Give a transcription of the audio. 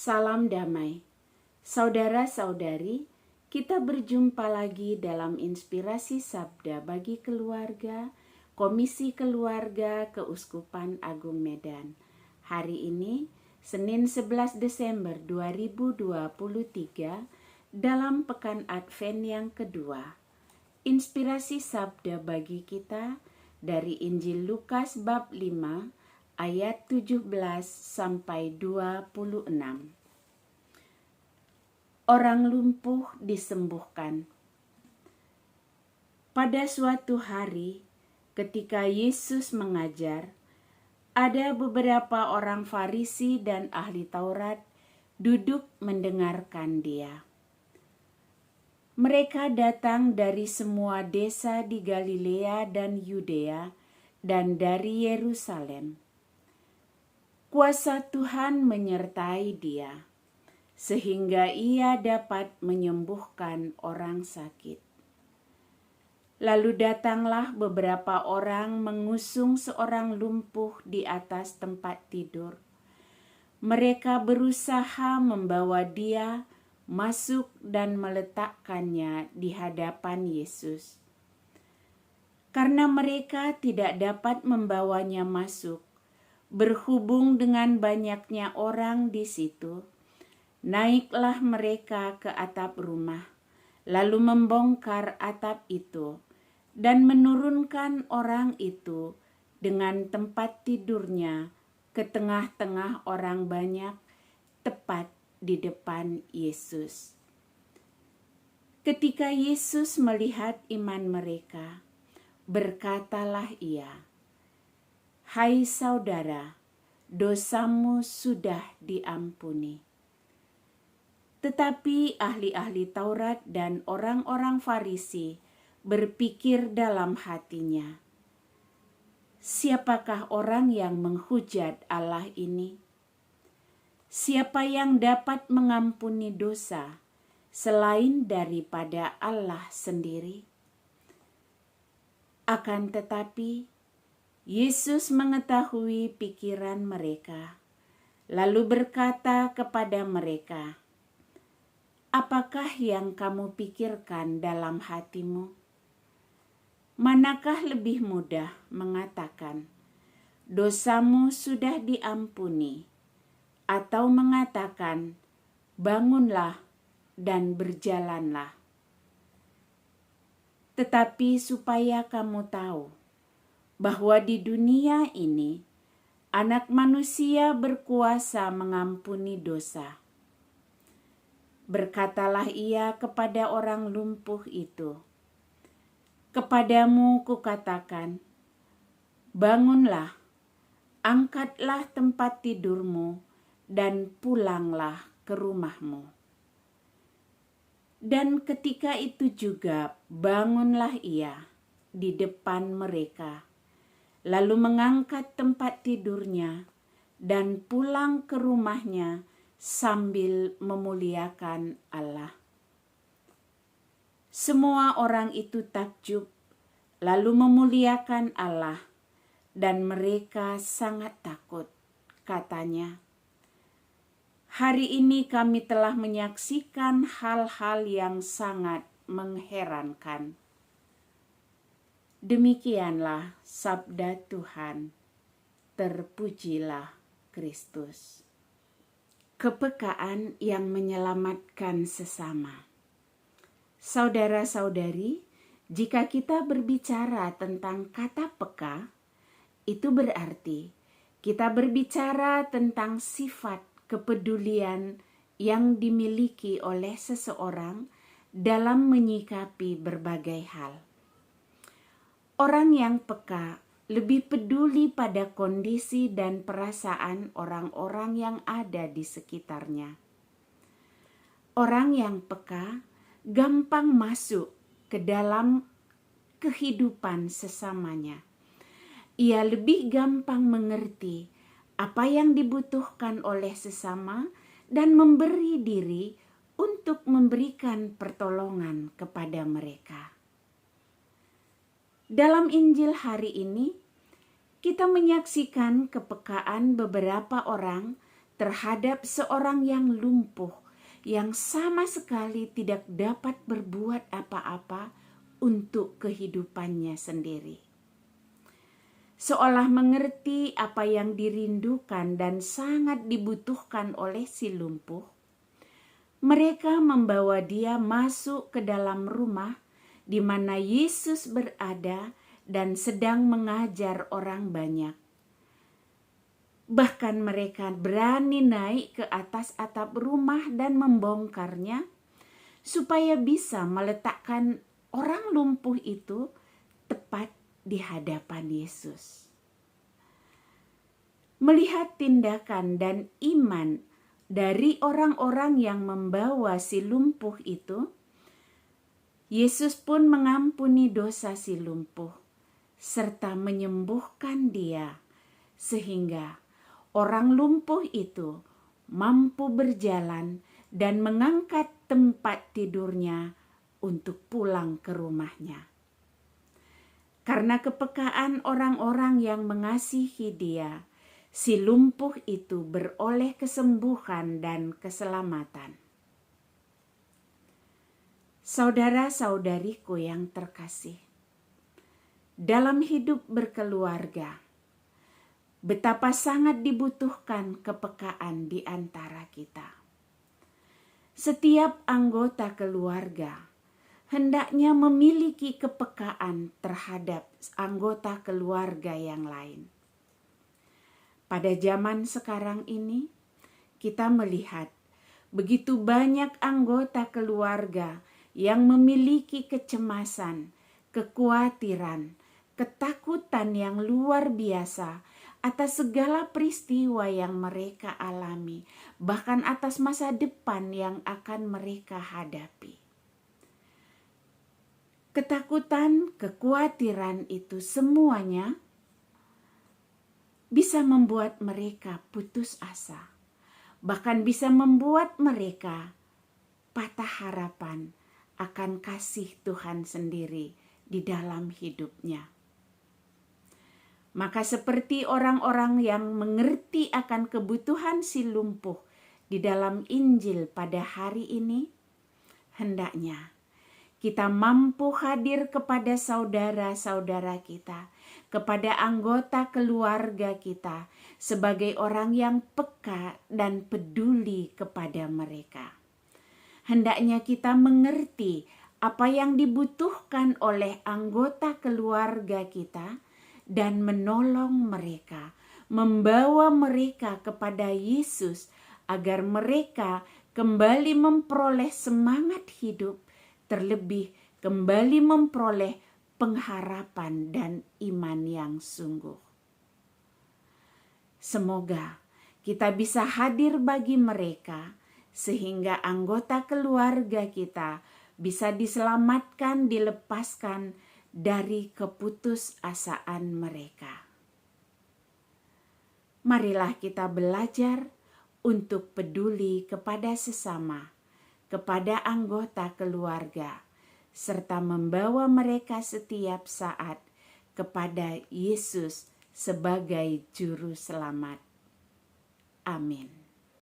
Salam damai. Saudara-saudari, kita berjumpa lagi dalam Inspirasi Sabda bagi Keluarga, Komisi Keluarga Keuskupan Agung Medan. Hari ini, Senin 11 Desember 2023, dalam Pekan Advent yang kedua. Inspirasi Sabda bagi kita dari Injil Lukas bab 5, ayat 17 sampai 26. Orang lumpuh disembuhkan. Pada suatu hari, ketika Yesus mengajar, ada beberapa orang Farisi dan ahli Taurat duduk mendengarkan Dia. Mereka datang dari semua desa di Galilea dan Yudea dan dari Yerusalem. Kuasa Tuhan menyertai Dia, sehingga Ia dapat menyembuhkan orang sakit. Lalu datanglah beberapa orang mengusung seorang lumpuh di atas tempat tidur. Mereka berusaha membawa dia masuk dan meletakkannya di hadapan Yesus. Karena mereka tidak dapat membawanya masuk, berhubung dengan banyaknya orang di situ, naiklah mereka ke atap rumah, lalu membongkar atap itu, dan menurunkan orang itu dengan tempat tidurnya ke tengah-tengah orang banyak, tepat di depan Yesus. Ketika Yesus melihat iman mereka, berkatalah Ia, "Hai saudara, dosamu sudah diampuni." Tetapi ahli-ahli Taurat dan orang-orang Farisi berpikir dalam hatinya, "Siapakah orang yang menghujat Allah ini? Siapa yang dapat mengampuni dosa selain daripada Allah sendiri?" Akan tetapi, Yesus mengetahui pikiran mereka, lalu berkata kepada mereka, "Apakah yang kamu pikirkan dalam hatimu? Manakah lebih mudah mengatakan, 'Dosamu sudah diampuni,' atau mengatakan, 'Bangunlah dan berjalanlah'? Tetapi supaya kamu tahu bahwa di dunia ini Anak Manusia berkuasa mengampuni dosa." Berkatalah Ia kepada orang lumpuh itu, "Kepadamu kukatakan, bangunlah, angkatlah tempat tidurmu, dan pulanglah ke rumahmu." Dan ketika itu juga bangunlah ia di depan mereka, lalu mengangkat tempat tidurnya dan pulang ke rumahnya sambil memuliakan Allah. Semua orang itu takjub, lalu memuliakan Allah, dan mereka sangat takut. Katanya, "Hari ini kami telah menyaksikan hal-hal yang sangat mengherankan." Demikianlah sabda Tuhan. Terpujilah Kristus. Kepekaan yang menyelamatkan sesama. Saudara-saudari, jika kita berbicara tentang kata peka, itu berarti kita berbicara tentang sifat kepedulian yang dimiliki oleh seseorang dalam menyikapi berbagai hal. Orang yang peka lebih peduli pada kondisi dan perasaan orang-orang yang ada di sekitarnya. Orang yang peka gampang masuk ke dalam kehidupan sesamanya. Ia lebih gampang mengerti apa yang dibutuhkan oleh sesama dan memberi diri untuk memberikan pertolongan kepada mereka. Dalam Injil hari ini, kita menyaksikan kepekaan beberapa orang terhadap seorang yang lumpuh, yang sama sekali tidak dapat berbuat apa-apa untuk kehidupannya sendiri. Seolah mengerti apa yang dirindukan dan sangat dibutuhkan oleh si lumpuh, mereka membawa dia masuk ke dalam rumah di mana Yesus berada dan sedang mengajar orang banyak. Bahkan mereka berani naik ke atas atap rumah dan membongkarnya supaya bisa meletakkan orang lumpuh itu tepat di hadapan Yesus. Melihat tindakan dan iman dari orang-orang yang membawa si lumpuh itu, Yesus pun mengampuni dosa si lumpuh serta menyembuhkan dia, sehingga orang lumpuh itu mampu berjalan dan mengangkat tempat tidurnya untuk pulang ke rumahnya. Karena kepekaan orang-orang yang mengasihi dia, si lumpuh itu beroleh kesembuhan dan keselamatan. Saudara-saudariku yang terkasih, dalam hidup berkeluarga, betapa sangat dibutuhkan kepekaan di antara kita. Setiap anggota keluarga hendaknya memiliki kepekaan terhadap anggota keluarga yang lain. Pada zaman sekarang ini, kita melihat begitu banyak anggota keluarga yang memiliki kecemasan, kekhawatiran, ketakutan yang luar biasa atas segala peristiwa yang mereka alami, bahkan atas masa depan yang akan mereka hadapi. Ketakutan, kekhawatiran itu semuanya bisa membuat mereka putus asa, bahkan bisa membuat mereka patah harapan akan kasih Tuhan sendiri di dalam hidupnya. Maka seperti orang-orang yang mengerti akan kebutuhan si lumpuh di dalam Injil pada hari ini, hendaknya kita mampu hadir kepada saudara-saudara kita, kepada anggota keluarga kita, sebagai orang yang peka dan peduli kepada mereka. Hendaknya kita mengerti apa yang dibutuhkan oleh anggota keluarga kita dan menolong mereka, membawa mereka kepada Yesus agar mereka kembali memperoleh semangat hidup, terlebih kembali memperoleh pengharapan dan iman yang sungguh. Semoga kita bisa hadir bagi mereka sehingga anggota keluarga kita bisa diselamatkan, dilepaskan dari keputusasaan mereka. Marilah kita belajar untuk peduli kepada sesama, kepada anggota keluarga, serta membawa mereka setiap saat kepada Yesus sebagai Juru Selamat. Amin.